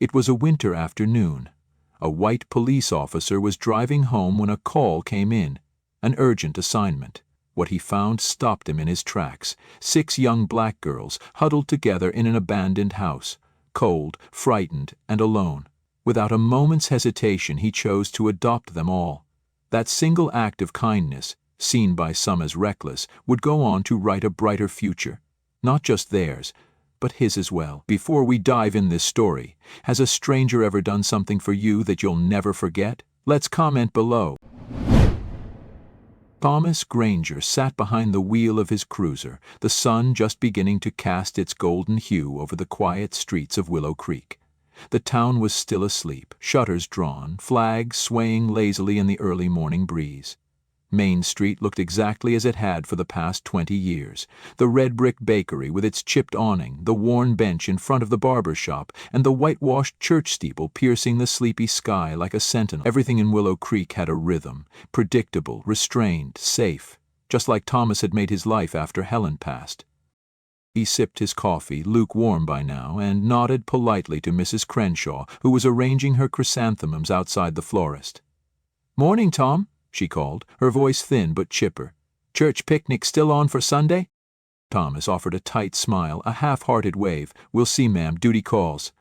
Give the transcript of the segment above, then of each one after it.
It was a winter afternoon. A white police officer was driving home when a call came in, an urgent assignment. What he found stopped him in his tracks. 6 young black girls huddled together in an abandoned house, cold, frightened, and alone. Without a moment's hesitation, he chose to adopt them all. That single act of kindness, seen by some as reckless, would go on to write a brighter future. Not just theirs, but his as well. Before we dive in this story, has a stranger ever done something for you that you'll never forget? Let's comment below. Thomas Granger sat behind the wheel of his cruiser, the sun just beginning to cast its golden hue over the quiet streets of Willow Creek. The town was still asleep, shutters drawn, flags swaying lazily in the early morning breeze. Main Street looked exactly as it had for the past 20 years. The red brick bakery with its chipped awning, the worn bench in front of the barber shop, and the whitewashed church steeple piercing the sleepy sky like a sentinel. Everything in Willow Creek had a rhythm, predictable, restrained, safe, just like Thomas had made his life after Helen passed. He sipped his coffee, lukewarm by now, and nodded politely to Mrs. Crenshaw, who was arranging her chrysanthemums outside the florist. "Morning, Tom," she called, her voice thin but chipper. "Church picnic still on for Sunday?" Thomas offered a tight smile, a half-hearted wave. "We'll see, ma'am, duty calls."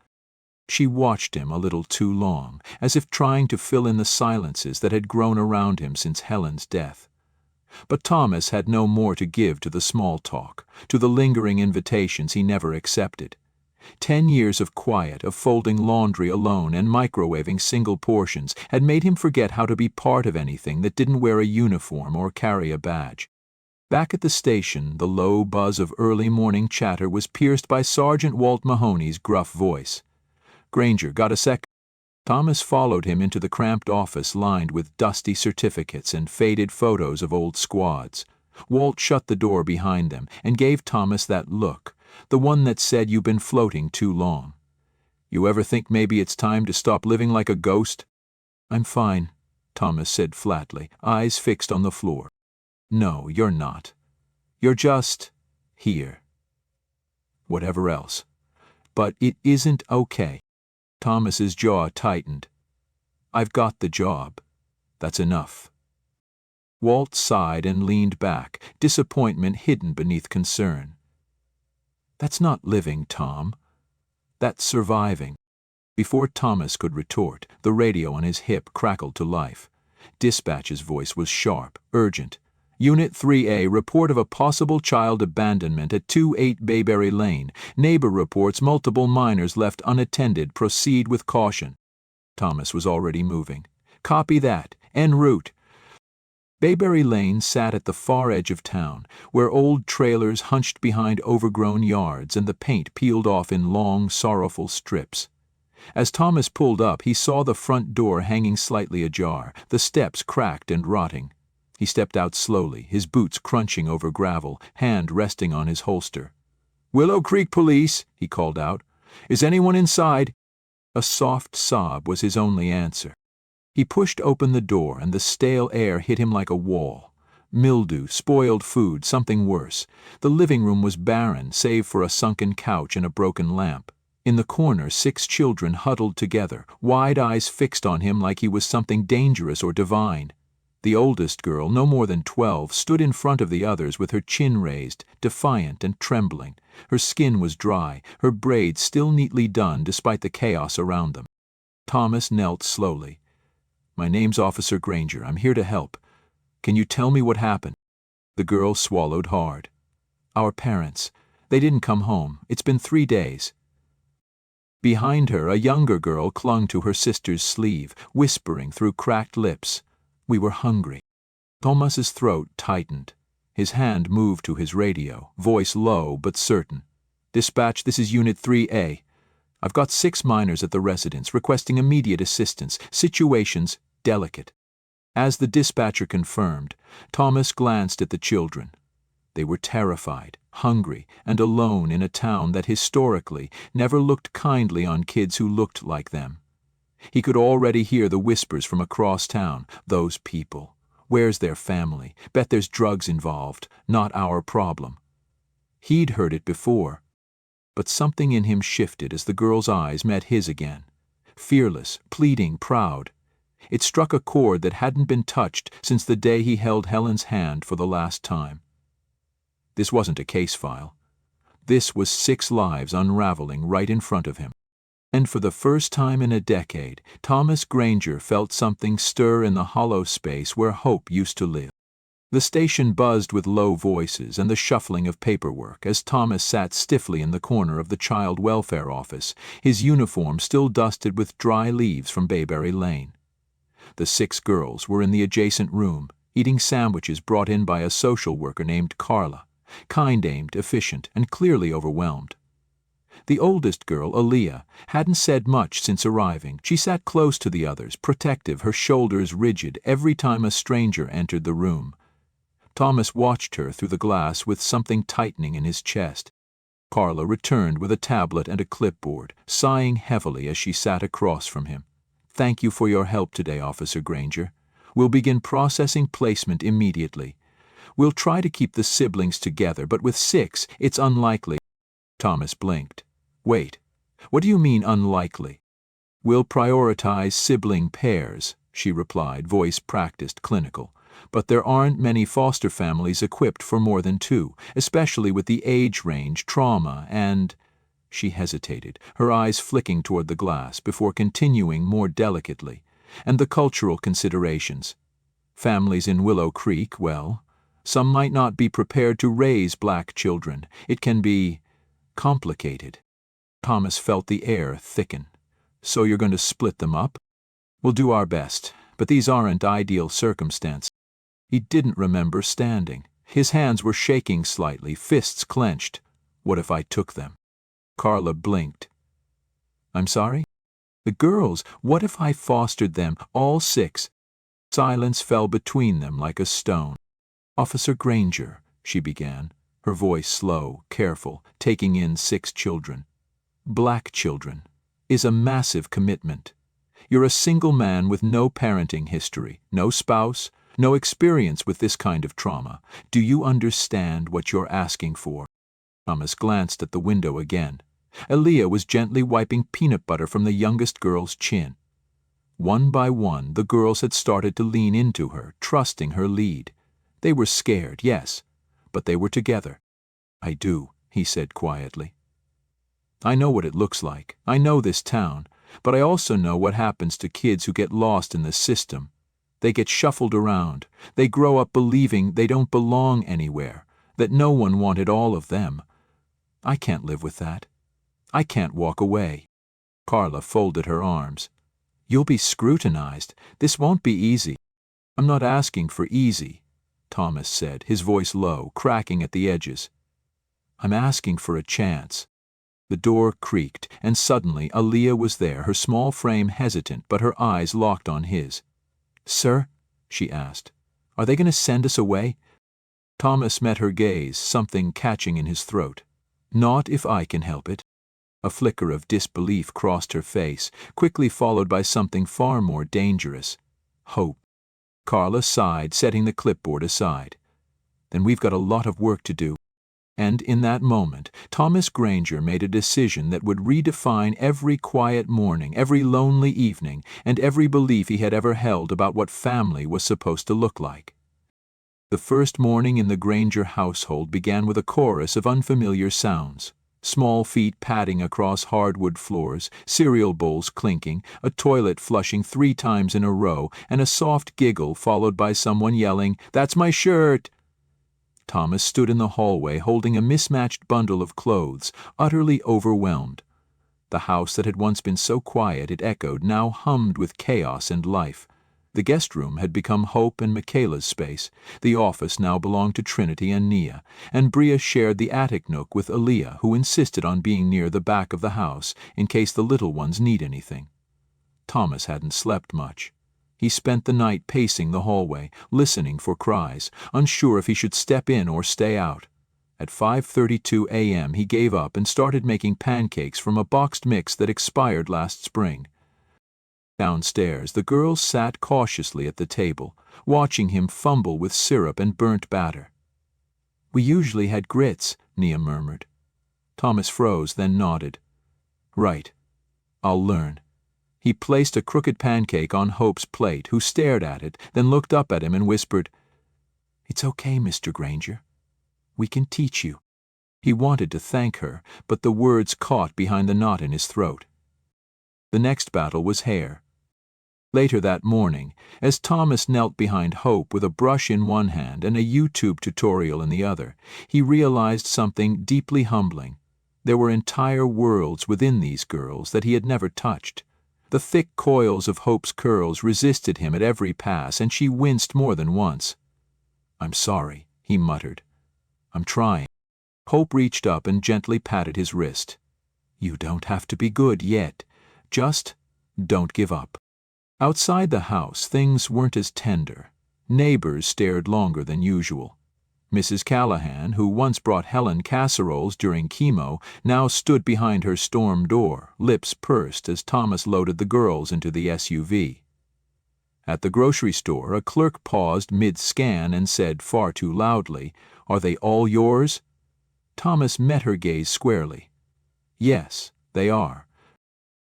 She watched him a little too long, as if trying to fill in the silences that had grown around him since Helen's death. But Thomas had no more to give to the small talk, to the lingering invitations he never accepted. 10 years of quiet, of folding laundry alone and microwaving single portions, had made him forget how to be part of anything that didn't wear a uniform or carry a badge. Back at the station, the low buzz of early morning chatter was pierced by Sergeant Walt Mahoney's gruff voice. "Granger, got a sec?" Thomas followed him into the cramped office lined with dusty certificates and faded photos of old squads. Walt shut the door behind them and gave Thomas that look, the one that said, "You've been floating too long. You ever think maybe it's time to stop living like a ghost?" "I'm fine," Thomas said flatly, eyes fixed on the floor. "No, you're not. You're just here. Whatever else. But it isn't okay." Thomas's jaw tightened. "I've got the job. That's enough." Walt sighed and leaned back, disappointment hidden beneath concern. "That's not living, Tom. That's surviving." Before Thomas could retort, the radio on his hip crackled to life. Dispatch's voice was sharp, urgent. "Unit 3A, report of a possible child abandonment at 28 Bayberry Lane. Neighbor reports multiple minors left unattended. Proceed with caution." Thomas was already moving. "Copy that. En route." Bayberry Lane sat at the far edge of town, where old trailers hunched behind overgrown yards and the paint peeled off in long, sorrowful strips. As Thomas pulled up, he saw the front door hanging slightly ajar, the steps cracked and rotting. He stepped out slowly, his boots crunching over gravel, hand resting on his holster. "Willow Creek Police," he called out. "Is anyone inside?" A soft sob was his only answer. He pushed open the door, and the stale air hit him like a wall. Mildew, spoiled food, something worse. The living room was barren, save for a sunken couch and a broken lamp. In the corner, 6 children huddled together, wide eyes fixed on him like he was something dangerous or divine. The oldest girl, no more than 12, stood in front of the others with her chin raised, defiant and trembling. Her skin was dry, her braids still neatly done despite the chaos around them. Thomas knelt slowly. "My name's Officer Granger. I'm here to help. Can you tell me what happened?" The girl swallowed hard. "Our parents. They didn't come home. It's been 3 days." Behind her, a younger girl clung to her sister's sleeve, whispering through cracked lips. "We were hungry." Thomas's throat tightened. His hand moved to his radio, voice low but certain. "Dispatch, this is Unit 3A. I've got 6 minors at the residence requesting immediate assistance. Situation's delicate." As the dispatcher confirmed, Thomas glanced at the children. They were terrified, hungry, and alone in a town that historically never looked kindly on kids who looked like them. He could already hear the whispers from across town. "Those people. Where's their family? Bet there's drugs involved. Not our problem." He'd heard it before. But something in him shifted as the girl's eyes met his again. fearless, pleading, proud. It struck a chord that hadn't been touched since the day he held Helen's hand for the last time. This wasn't a case file. This was 6 lives unraveling right in front of him. And for the first time in a decade, Thomas Granger felt something stir in the hollow space where hope used to live. The station buzzed with low voices and the shuffling of paperwork as Thomas sat stiffly in the corner of the child welfare office, his uniform still dusted with dry leaves from Bayberry Lane. The 6 girls were in the adjacent room, eating sandwiches brought in by a social worker named Carla, kind-aimed, efficient, and clearly overwhelmed. The oldest girl, Aaliyah, hadn't said much since arriving. She sat close to the others, protective, her shoulders rigid every time a stranger entered the room. Thomas watched her through the glass with something tightening in his chest. Carla returned with a tablet and a clipboard, sighing heavily as she sat across from him. "Thank you for your help today, Officer Granger. We'll begin processing placement immediately. We'll try to keep the siblings together, but with 6, it's unlikely." Thomas blinked. "Wait, what do you mean unlikely?" "We'll prioritize sibling pairs," she replied, voice practiced, clinical. "But there aren't many foster families equipped for more than 2, especially with the age range, trauma, and—" She hesitated, her eyes flicking toward the glass before continuing more delicately. "And the cultural considerations. Families in Willow Creek, well, some might not be prepared to raise black children. It can be complicated." Thomas felt the air thicken. "So you're going to split them up?" "We'll do our best, but these aren't ideal circumstances." He didn't remember standing. His hands were shaking slightly, fists clenched. "What if I took them?" Carla blinked. "I'm sorry?" "The girls, what if I fostered them, all 6? Silence fell between them like a stone. "Officer Granger," she began, her voice slow, careful, taking in 6 children. "Black children is a massive commitment. You're a single man with no parenting history, no spouse, no experience with this kind of trauma. Do you understand what you're asking for?" Thomas glanced at the window again. Aaliyah was gently wiping peanut butter from the youngest girl's chin. One by one, the girls had started to lean into her, trusting her lead. They were scared, yes, but they were together. "I do," he said quietly. "I know what it looks like. I know this town, but I also know what happens to kids who get lost in the system. They get shuffled around. They grow up believing they don't belong anywhere, that no one wanted all of them. I can't live with that. I can't walk away." Carla folded her arms. "You'll be scrutinized. This won't be easy." "I'm not asking for easy," Thomas said, his voice low, cracking at the edges. "I'm asking for a chance." The door creaked, and suddenly Aaliyah was there, her small frame hesitant, but her eyes locked on his. "Sir?" she asked. "Are they going to send us away?" Thomas met her gaze, something catching in his throat. "Not if I can help it." A flicker of disbelief crossed her face, quickly followed by something far more dangerous. "Hope." Carla sighed, setting the clipboard aside. "Then we've got a lot of work to do." And in that moment, Thomas Granger made a decision that would redefine every quiet morning, every lonely evening, and every belief he had ever held about what family was supposed to look like. The first morning in the Granger household began with a chorus of unfamiliar sounds. Small feet padding across hardwood floors, cereal bowls clinking, a toilet flushing 3 times in a row, and a soft giggle followed by someone yelling, "That's my shirt!" Thomas stood in the hallway holding a mismatched bundle of clothes, utterly overwhelmed. The house that had once been so quiet it echoed now hummed with chaos and life. The guest room had become Hope and Michaela's space. The office now belonged to Trinity and Nia, and Bria shared the attic nook with Aaliyah, who insisted on being near the back of the house in case the little ones need anything. Thomas hadn't slept much. He spent the night pacing the hallway, listening for cries, unsure if he should step in or stay out. At 5:32 a.m. he gave up and started making pancakes from a boxed mix that expired last spring. Downstairs, the girls sat cautiously at the table, watching him fumble with syrup and burnt batter. "We usually had grits," Nia murmured. Thomas froze, then nodded. "Right. I'll learn." He placed a crooked pancake on Hope's plate, who stared at it, then looked up at him and whispered, "It's okay, Mr. Granger. We can teach you." He wanted to thank her, but the words caught behind the knot in his throat. The next battle was hair. Later that morning, as Thomas knelt behind Hope with a brush in one hand and a YouTube tutorial in the other, he realized something deeply humbling. There were entire worlds within these girls that he had never touched. The thick coils of Hope's curls resisted him at every pass, and she winced more than once. "I'm sorry," he muttered. "I'm trying." Hope reached up and gently patted his wrist. "You don't have to be good yet. Just don't give up." Outside the house, things weren't as tender. Neighbors stared longer than usual. Mrs. Callahan, who once brought Helen casseroles during chemo, now stood behind her storm door, lips pursed as Thomas loaded the girls into the SUV. At the grocery store, a clerk paused mid-scan and said far too loudly, "Are they all yours?" Thomas met her gaze squarely. "Yes, they are."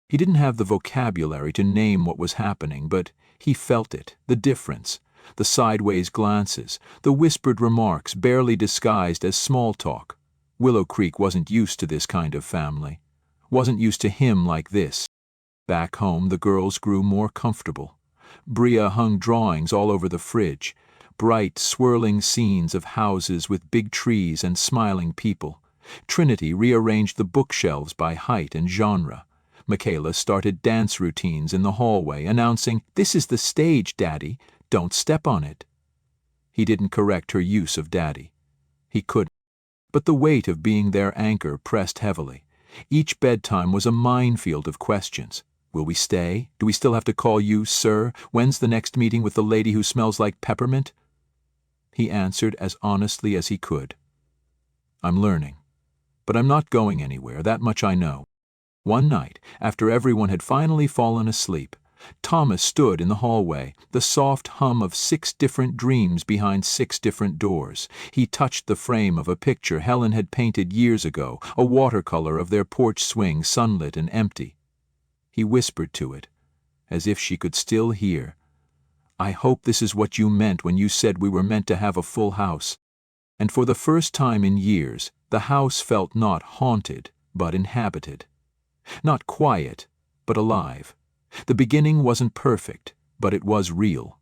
He didn't have the vocabulary to name what was happening, but he felt it, the difference, the sideways glances, the whispered remarks barely disguised as small talk. Willow Creek wasn't used to this kind of family, wasn't used to him like this. Back home, the girls grew more comfortable. Bria hung drawings all over the fridge, bright, swirling scenes of houses with big trees and smiling people. Trinity rearranged the bookshelves by height and genre. Michaela started dance routines in the hallway, announcing, "This is the stage, Daddy. Don't step on it." He didn't correct her use of Daddy. He couldn't. But the weight of being their anchor pressed heavily. Each bedtime was a minefield of questions. Will we stay? Do we still have to call you sir? When's the next meeting with the lady who smells like peppermint? He answered as honestly as he could. "I'm learning. But I'm not going anywhere, that much I know." One night, after everyone had finally fallen asleep, Thomas stood in the hallway, the soft hum of 6 different dreams behind 6 different doors. He touched the frame of a picture Helen had painted years ago, a watercolor of their porch swing, sunlit and empty. He whispered to it, as if she could still hear, "I hope this is what you meant when you said we were meant to have a full house." And for the first time in years, the house felt not haunted, but inhabited. Not quiet, but alive. The beginning wasn't perfect, but it was real.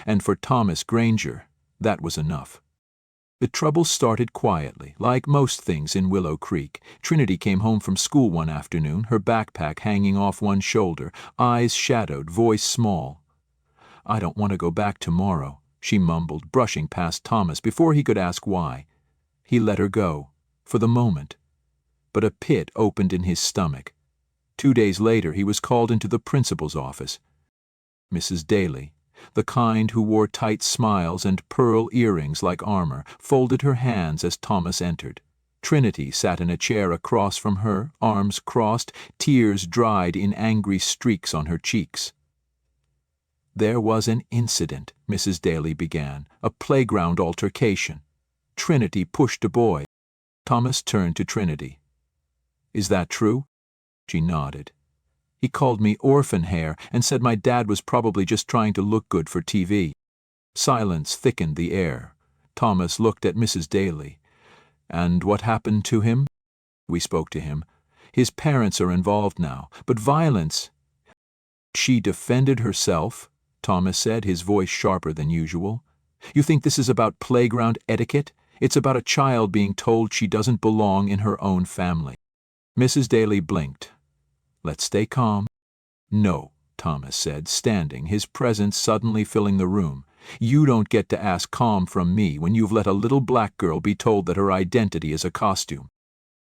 And for Thomas Granger, that was enough. The trouble started quietly, like most things in Willow Creek. Trinity came home from school one afternoon, her backpack hanging off one shoulder, eyes shadowed, voice small. "I don't want to go back tomorrow," she mumbled, brushing past Thomas before he could ask why. He let her go, for the moment. But a pit opened in his stomach. 2 days later, he was called into the principal's office. Mrs. Daly, the kind who wore tight smiles and pearl earrings like armor, folded her hands as Thomas entered. Trinity sat in a chair across from her, arms crossed, tears dried in angry streaks on her cheeks. "There was an incident," Mrs. Daly began, "a playground altercation. Trinity pushed a boy." Thomas turned to Trinity. "Is that true?" She nodded. "He called me orphan hair and said my dad was probably just trying to look good for TV." Silence thickened the air. Thomas looked at Mrs. Daly. "And what happened to him?" "We spoke to him. His parents are involved now, but violence—" "She defended herself," Thomas said, his voice sharper than usual. "You think this is about playground etiquette? It's about a child being told she doesn't belong in her own family." Mrs. Daly blinked. "Let's stay calm." "No," Thomas said, standing, his presence suddenly filling the room. "You don't get to ask calm from me when you've let a little black girl be told that her identity is a costume."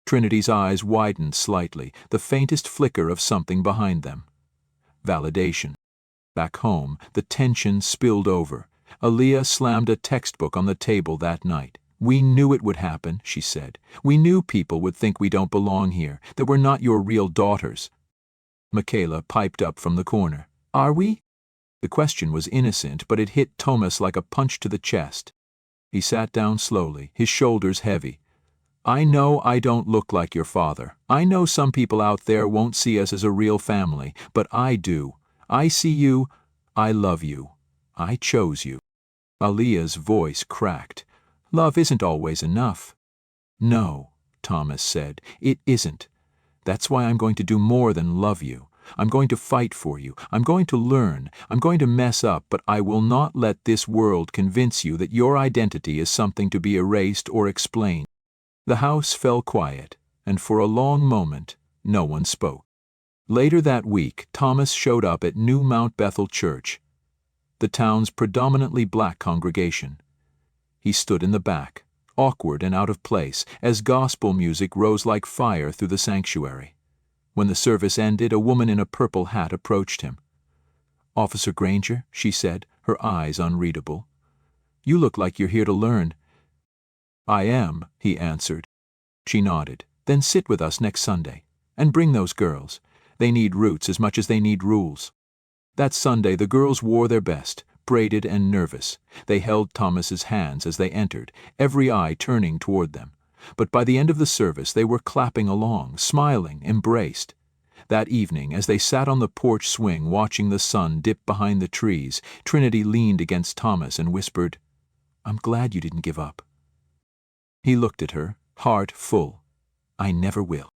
Trinity's eyes widened slightly, the faintest flicker of something behind them. Validation. Back home, the tension spilled over. Aaliyah slammed a textbook on the table that night. "We knew it would happen," she said. "We knew people would think we don't belong here, that we're not your real daughters." Michaela piped up from the corner. "Are we?" The question was innocent, but it hit Thomas like a punch to the chest. He sat down slowly, his shoulders heavy. I know I don't look like your father. I know some people out there won't see us as a real family, but I do. I see you. I love you. I chose you." Aaliyah's voice cracked. "Love isn't always enough." "No," Thomas said, "it isn't. That's why I'm going to do more than love you. I'm going to fight for you. I'm going to learn. I'm going to mess up, but I will not let this world convince you that your identity is something to be erased or explained." The house fell quiet, and for a long moment, no one spoke. Later that week, Thomas showed up at New Mount Bethel Church, the town's predominantly black congregation. He stood in the back, awkward and out of place, as gospel music rose like fire through the sanctuary. When the service ended, a woman in a purple hat approached him. "Officer Granger," she said, her eyes unreadable. "You look like you're here to learn." "I am," he answered. She nodded. "Then sit with us next Sunday. And bring those girls. They need roots as much as they need rules." That Sunday the girls wore their best, braided and nervous. They held Thomas's hands as they entered, every eye turning toward them. But by the end of the service they were clapping along, smiling, embraced. That evening, as they sat on the porch swing watching the sun dip behind the trees, Trinity leaned against Thomas and whispered, "I'm glad you didn't give up." He looked at her, heart full. "I never will."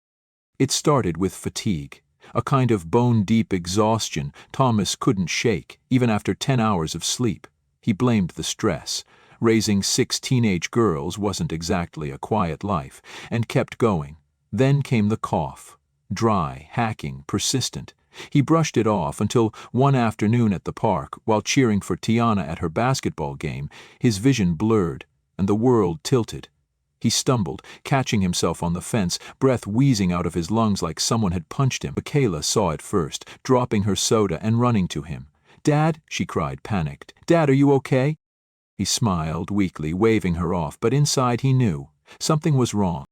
It started with fatigue, a kind of bone-deep exhaustion Thomas couldn't shake, even after 10 hours of sleep. He blamed the stress. Raising 6 teenage girls wasn't exactly a quiet life, and kept going. Then came the cough. Dry, hacking, persistent. He brushed it off until one afternoon at the park, while cheering for Tiana at her basketball game, his vision blurred, and the world tilted. He stumbled, catching himself on the fence, breath wheezing out of his lungs like someone had punched him. Michaela saw it first, dropping her soda and running to him. "Dad," she cried, panicked. "Dad, are you okay?" He smiled weakly, waving her off, but inside he knew. Something was wrong.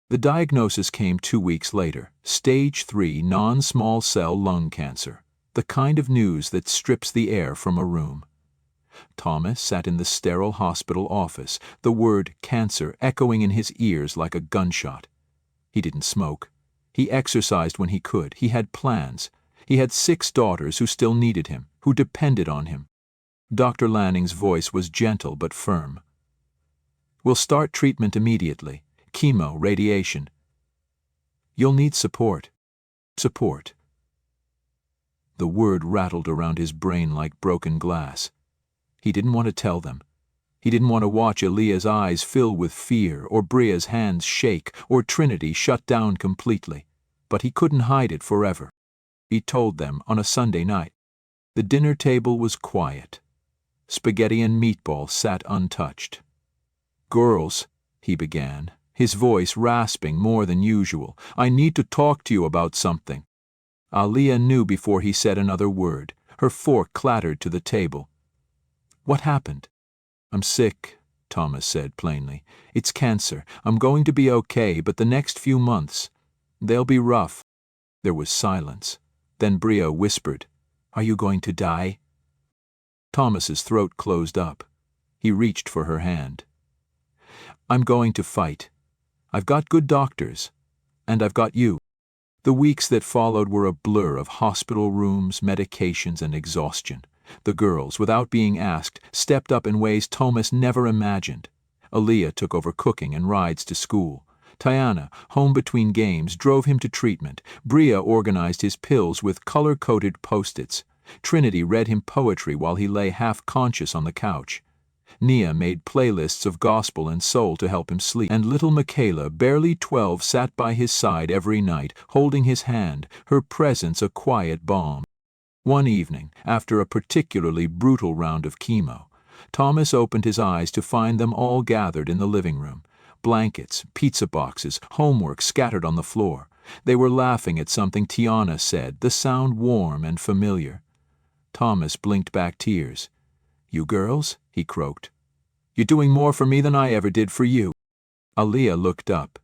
The diagnosis came 2 weeks later. Stage 3 non-small cell lung cancer. The kind of news that strips the air from a room. Thomas sat in the sterile hospital office, the word cancer echoing in his ears like a gunshot. He didn't smoke. He exercised when he could. He had plans. He had 6 daughters who still needed him, who depended on him. Dr. Lanning's voice was gentle but firm. "We'll start treatment immediately. Chemo, radiation. You'll need support. Support." The word rattled around his brain like broken glass. He didn't want to tell them. He didn't want to watch Aaliyah's eyes fill with fear, or Bria's hands shake, or Trinity shut down completely. But he couldn't hide it forever. He told them on a Sunday night. The dinner table was quiet. Spaghetti and meatballs sat untouched. "Girls," he began, his voice rasping more than usual, "I need to talk to you about something." Aaliyah knew before he said another word. Her fork clattered to the table. "What happened?" "I'm sick," Thomas said plainly. "It's cancer. I'm going to be okay, but the next few months, they'll be rough." There was silence. Then Bria whispered, "Are you going to die?" Thomas's throat closed up. He reached for her hand. "I'm going to fight. I've got good doctors. And I've got you." The weeks that followed were a blur of hospital rooms, medications, and exhaustion. The girls, without being asked, stepped up in ways Thomas never imagined. Aaliyah took over cooking and rides to school. Tiana, home between games, drove him to treatment. Bria organized his pills with color-coded Post-its. Trinity read him poetry while he lay half-conscious on the couch. Nia made playlists of gospel and soul to help him sleep. And little Michaela, barely 12, sat by his side every night, holding his hand, her presence a quiet balm. One evening, after a particularly brutal round of chemo, Thomas opened his eyes to find them all gathered in the living room. Blankets, pizza boxes, homework scattered on the floor. They were laughing at something Tiana said, the sound warm and familiar. Thomas blinked back tears. "You girls," he croaked. "You're doing more for me than I ever did for you." Aaliyah looked up.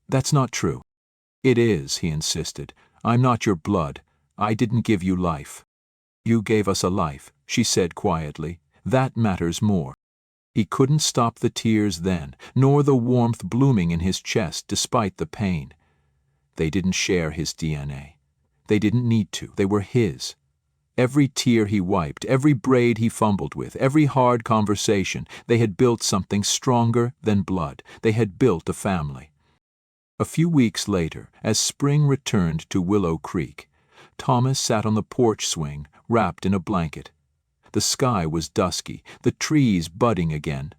"That's not true." "It is," he insisted. "I'm not your blood. I didn't give you life." "You gave us a life," she said quietly. "That matters more." He couldn't stop the tears then, nor the warmth blooming in his chest despite the pain. They didn't share his DNA. They didn't need to. They were his. Every tear he wiped, every braid he fumbled with, every hard conversation, they had built something stronger than blood. They had built a family. A few weeks later, as spring returned to Willow Creek, Thomas sat on the porch swing, wrapped in a blanket. The sky was dusky, the trees budding again.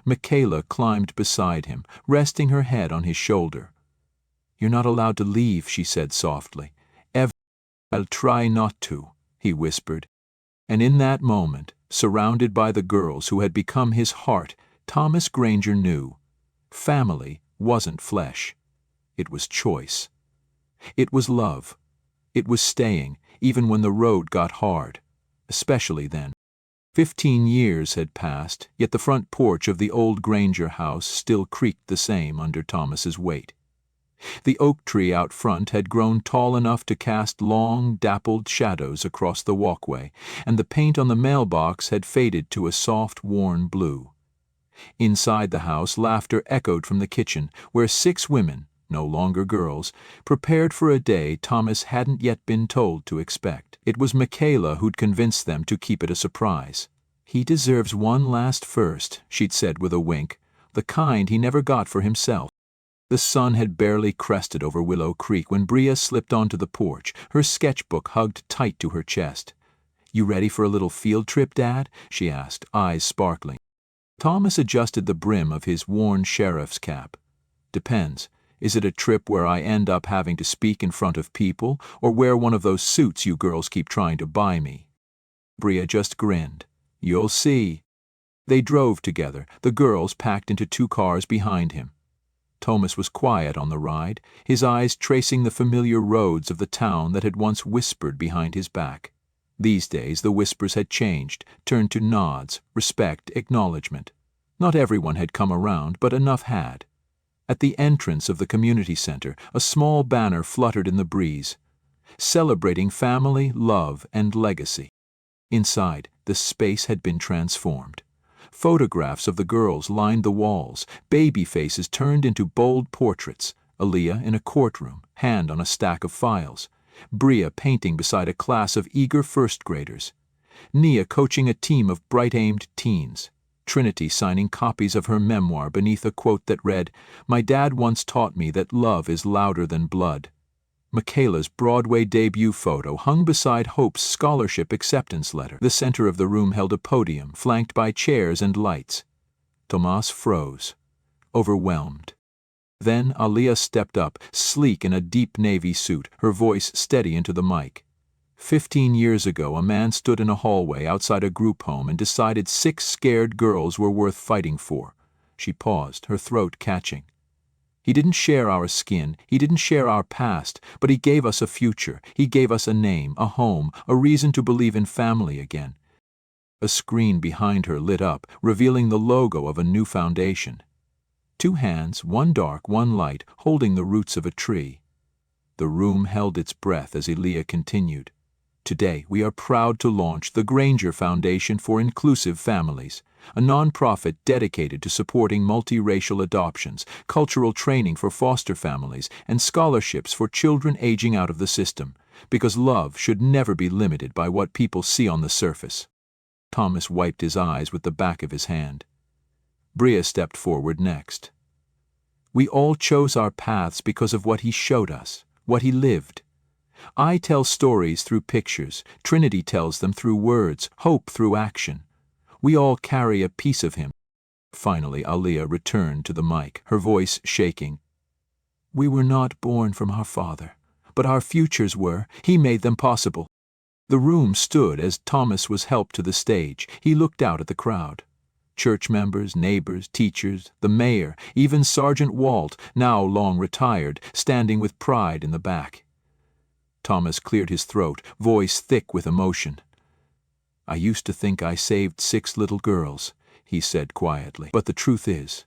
Michaela climbed beside him, resting her head on his shoulder. "You're not allowed to leave," she said softly. "I'll try not to," he whispered. And in that moment, surrounded by the girls who had become his heart, Thomas Granger knew family wasn't flesh. It was choice. It was love. It was staying, even when the road got hard, especially then. 15 years had passed, yet the front porch of the old Granger house still creaked the same under Thomas's weight. The oak tree out front had grown tall enough to cast long, dappled shadows across the walkway, and the paint on the mailbox had faded to a soft, worn blue. Inside the house, laughter echoed from the kitchen, where 6 women, no longer girls, prepared for a day Thomas hadn't yet been told to expect. It was Michaela who'd convinced them to keep it a surprise. "He deserves one last first," she'd said with a wink, "the kind he never got for himself." The sun had barely crested over Willow Creek when Bria slipped onto the porch, her sketchbook hugged tight to her chest. "You ready for a little field trip, Dad?" she asked, eyes sparkling. Thomas adjusted the brim of his worn sheriff's cap. "Depends. Is it a trip where I end up having to speak in front of people, or wear one of those suits you girls keep trying to buy me?" Bria just grinned. "You'll see." They drove together, the girls packed into 2 cars behind him. Thomas was quiet on the ride, his eyes tracing the familiar roads of the town that had once whispered behind his back. These days the whispers had changed, turned to nods, respect, acknowledgement. Not everyone had come around, but enough had. At the entrance of the community center, a small banner fluttered in the breeze, celebrating family, love, and legacy. Inside, the space had been transformed. Photographs of the girls lined the walls, baby faces turned into bold portraits, Aaliyah in a courtroom, hand on a stack of files, Bria painting beside a class of eager first-graders, Nia coaching a team of bright-aimed teens, Trinity signing copies of her memoir beneath a quote that read, "My dad once taught me that love is louder than blood." Michaela's Broadway debut photo hung beside Hope's scholarship acceptance letter. The center of the room held a podium, flanked by chairs and lights. Tomas froze, overwhelmed. Then Aaliyah stepped up, sleek in a deep navy suit, her voice steady into the mic. 15 years ago, a man stood in a hallway outside a group home and decided 6 scared girls were worth fighting for. She paused, her throat catching. He didn't share our skin, he didn't share our past, but he gave us a future. He gave us a name, a home, a reason to believe in family again. A screen behind her lit up, revealing the logo of a new foundation. 2 hands, one dark, one light, holding the roots of a tree. The room held its breath as Aaliyah continued. Today, we are proud to launch the Granger Foundation for Inclusive Families, a nonprofit dedicated to supporting multiracial adoptions, cultural training for foster families, and scholarships for children aging out of the system, because love should never be limited by what people see on the surface. Thomas wiped his eyes with the back of his hand. Bria stepped forward next. "We all chose our paths because of what he showed us, what he lived. I tell stories through pictures, Trinity tells them through words, Hope through action. We all carry a piece of him." Finally, Aaliyah returned to the mic, her voice shaking. "We were not born from our father, but our futures were. He made them possible." The room stood as Thomas was helped to the stage. He looked out at the crowd. Church members, neighbors, teachers, the mayor, even Sergeant Walt, now long retired, standing with pride in the back. Thomas cleared his throat, voice thick with emotion. "I used to think I saved 6 little girls," he said quietly. "But the truth is,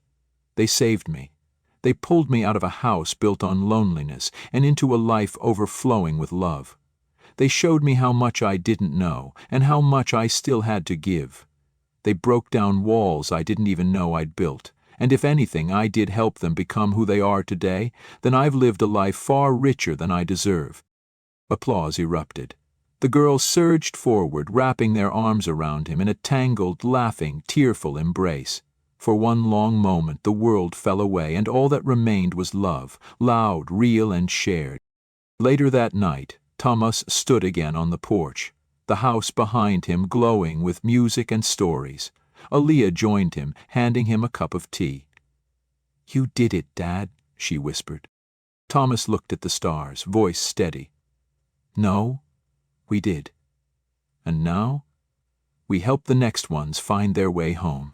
they saved me. They pulled me out of a house built on loneliness and into a life overflowing with love. They showed me how much I didn't know and how much I still had to give. They broke down walls I didn't even know I'd built. And if anything, I did help them become who they are today, then I've lived a life far richer than I deserve." Applause erupted. The girls surged forward, wrapping their arms around him in a tangled, laughing, tearful embrace. For one long moment the world fell away, and all that remained was love, loud, real, and shared. Later that night, Thomas stood again on the porch, the house behind him glowing with music and stories. Aaliyah joined him, handing him a cup of tea. "You did it, Dad," she whispered. Thomas looked at the stars, voice steady. "No, we did. And now, we help the next ones find their way home."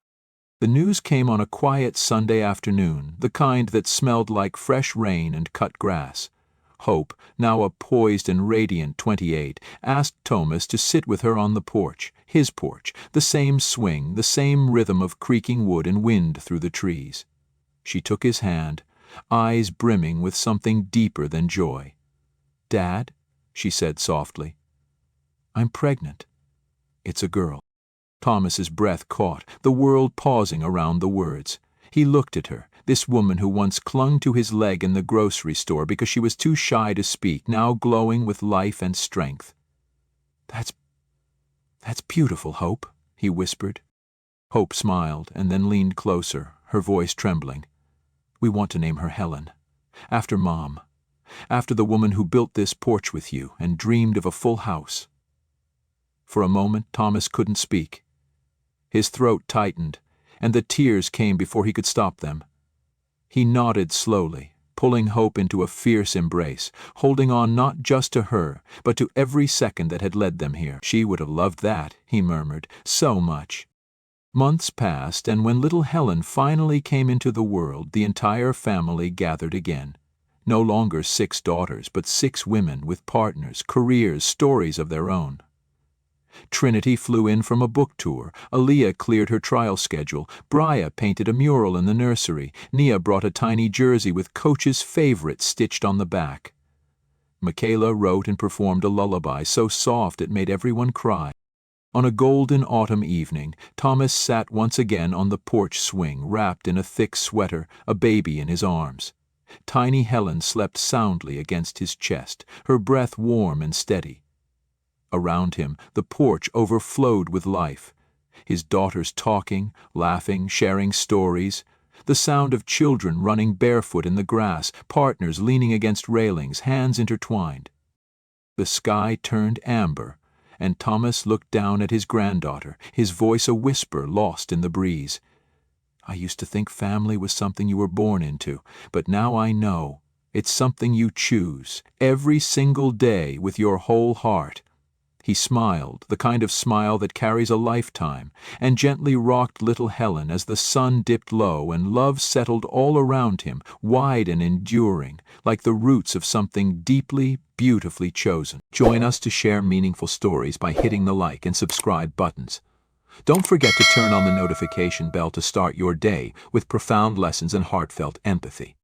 The news came on a quiet Sunday afternoon, the kind that smelled like fresh rain and cut grass. Hope, now a poised and radiant 28, asked Thomas to sit with her on the porch, his porch, the same swing, the same rhythm of creaking wood and wind through the trees. She took his hand, eyes brimming with something deeper than joy. "Dad," she said softly, "I'm pregnant. It's a girl." Thomas's breath caught, the world pausing around the words. He looked at her, this woman who once clung to his leg in the grocery store because she was too shy to speak, now glowing with life and strength. That's beautiful, Hope," he whispered. Hope smiled and then leaned closer, her voice trembling. "We want to name her Helen, after Mom, after the woman who built this porch with you and dreamed of a full house." For a moment Thomas couldn't speak. His throat tightened, and the tears came before he could stop them. He nodded slowly, pulling Hope into a fierce embrace, holding on not just to her, but to every second that had led them here. "She would have loved that," he murmured, "so much." Months passed, and when little Helen finally came into the world, the entire family gathered again. No longer 6 daughters, but 6 women with partners, careers, stories of their own. Trinity flew in from a book tour, Aaliyah cleared her trial schedule, Briah painted a mural in the nursery, Nia brought a tiny jersey with Coach's favorite stitched on the back. Michaela wrote and performed a lullaby so soft it made everyone cry. On a golden autumn evening, Thomas sat once again on the porch swing, wrapped in a thick sweater, a baby in his arms. Tiny Helen slept soundly against his chest, her breath warm and steady. Around him, the porch overflowed with life. His daughters talking, laughing, sharing stories. The sound of children running barefoot in the grass, partners leaning against railings, hands intertwined. The sky turned amber, and Thomas looked down at his granddaughter, his voice a whisper lost in the breeze. "I used to think family was something you were born into, but now I know it's something you choose, every single day with your whole heart." He smiled, the kind of smile that carries a lifetime, and gently rocked little Helen as the sun dipped low and love settled all around him, wide and enduring, like the roots of something deeply, beautifully chosen. Join us to share meaningful stories by hitting the like and subscribe buttons. Don't forget to turn on the notification bell to start your day with profound lessons and heartfelt empathy.